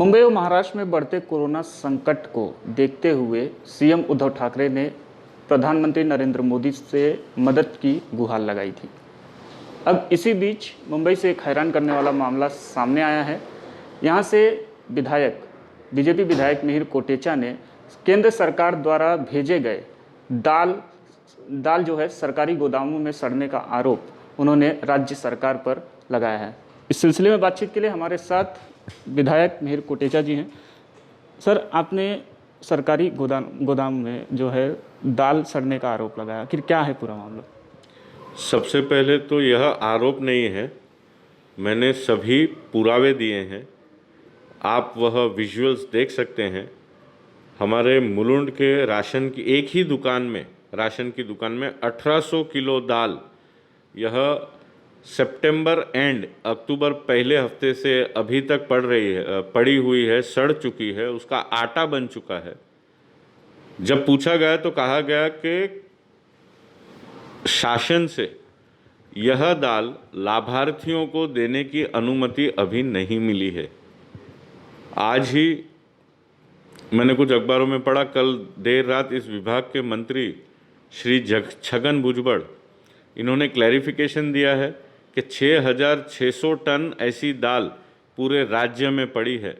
मुंबई और महाराष्ट्र में बढ़ते कोरोना संकट को देखते हुए सीएम उद्धव ठाकरे ने प्रधानमंत्री नरेंद्र मोदी से मदद की गुहार लगाई थी। अब इसी बीच मुंबई से एक हैरान करने वाला मामला सामने आया है। यहाँ से बीजेपी विधायक मिहिर कोटेचा ने केंद्र सरकार द्वारा भेजे गए दाल जो है सरकारी गोदामों में सड़ने का आरोप उन्होंने राज्य सरकार पर लगाया है। इस सिलसिले में बातचीत के लिए हमारे साथ विधायक मिहिर कोटेचा जी हैं। सर, आपने सरकारी गोदाम में जो है दाल सड़ने का आरोप लगाया, आखिर क्या है पूरा मामला? सबसे पहले तो यह आरोप नहीं है, मैंने सभी पुरावे दिए हैं। आप वह विजुअल्स देख सकते हैं। हमारे मुलुंड के राशन की एक ही दुकान में 1800 किलो दाल, यह सितंबर एंड अक्टूबर पहले हफ्ते से अभी तक पड़ी हुई है, सड़ चुकी है, उसका आटा बन चुका है। जब पूछा गया तो कहा गया कि शासन से यह दाल लाभार्थियों को देने की अनुमति अभी नहीं मिली है। आज ही मैंने कुछ अखबारों में पढ़ा, कल देर रात इस विभाग के मंत्री श्री छगन भुजबड़, इन्होंने क्लैरिफिकेशन दिया है कि 6600 टन ऐसी दाल पूरे राज्य में पड़ी है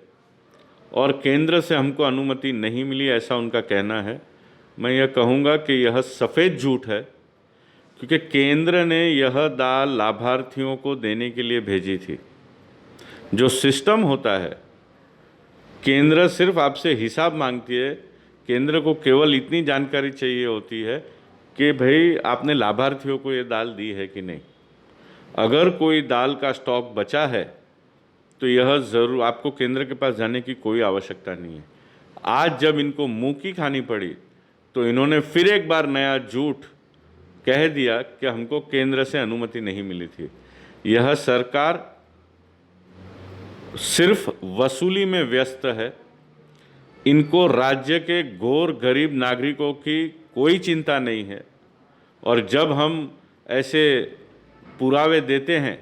और केंद्र से हमको अनुमति नहीं मिली, ऐसा उनका कहना है। मैं यह कहूँगा कि यह सफ़ेद झूठ है, क्योंकि केंद्र ने यह दाल लाभार्थियों को देने के लिए भेजी थी। जो सिस्टम होता है, केंद्र सिर्फ आपसे हिसाब मांगती है। केंद्र को केवल इतनी जानकारी चाहिए होती है कि भाई आपने लाभार्थियों को ये दाल दी है कि नहीं। अगर कोई दाल का स्टॉक बचा है तो यह ज़रूर, आपको केंद्र के पास जाने की कोई आवश्यकता नहीं है। आज जब इनको मुँह की खानी पड़ी तो इन्होंने फिर एक बार नया झूठ कह दिया कि हमको केंद्र से अनुमति नहीं मिली थी। यह सरकार सिर्फ वसूली में व्यस्त है। इनको राज्य के घोर गरीब नागरिकों की कोई चिंता नहीं है। और जब हम ऐसे पुरावे देते हैं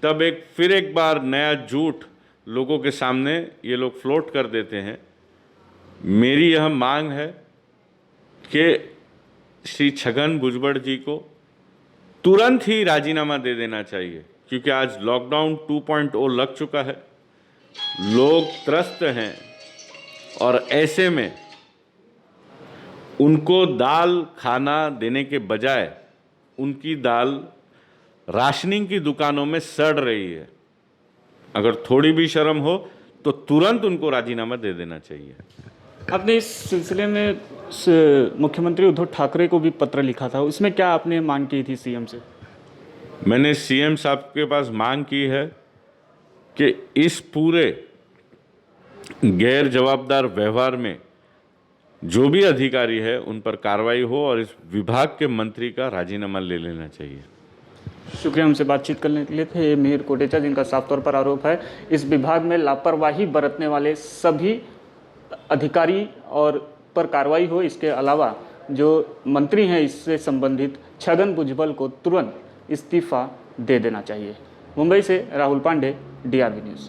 तब फिर एक बार नया झूठ लोगों के सामने ये लोग फ्लोट कर देते हैं। मेरी यह मांग है कि श्री छगन भुजबड़ जी को तुरंत ही राजीनामा दे देना चाहिए, क्योंकि आज लॉकडाउन 2.0 लग चुका है, लोग त्रस्त हैं और ऐसे में उनको दाल खाना देने के बजाय उनकी दाल राशनिंग की दुकानों में सड़ रही है। अगर थोड़ी भी शर्म हो तो तुरंत उनको राजीनामा दे देना चाहिए। आपने इस सिलसिले में मुख्यमंत्री उद्धव ठाकरे को भी पत्र लिखा था, उसमें क्या आपने मांग की थी सीएम से? मैंने सीएम साहब के पास मांग की है कि इस पूरे गैर जवाबदार व्यवहार में जो भी अधिकारी है उन पर कार्रवाई हो और इस विभाग के मंत्री का राजीनामा ले लेना चाहिए। शुक्रिया हमसे बातचीत करने के लिए। थे मिहिर कोटेचा, जिनका साफ तौर पर आरोप है इस विभाग में लापरवाही बरतने वाले सभी अधिकारी और पर कार्रवाई हो। इसके अलावा जो मंत्री हैं इससे संबंधित छगन भुजबल को तुरंत इस्तीफा दे देना चाहिए। मुंबई से राहुल पांडे, DRV न्यूज़।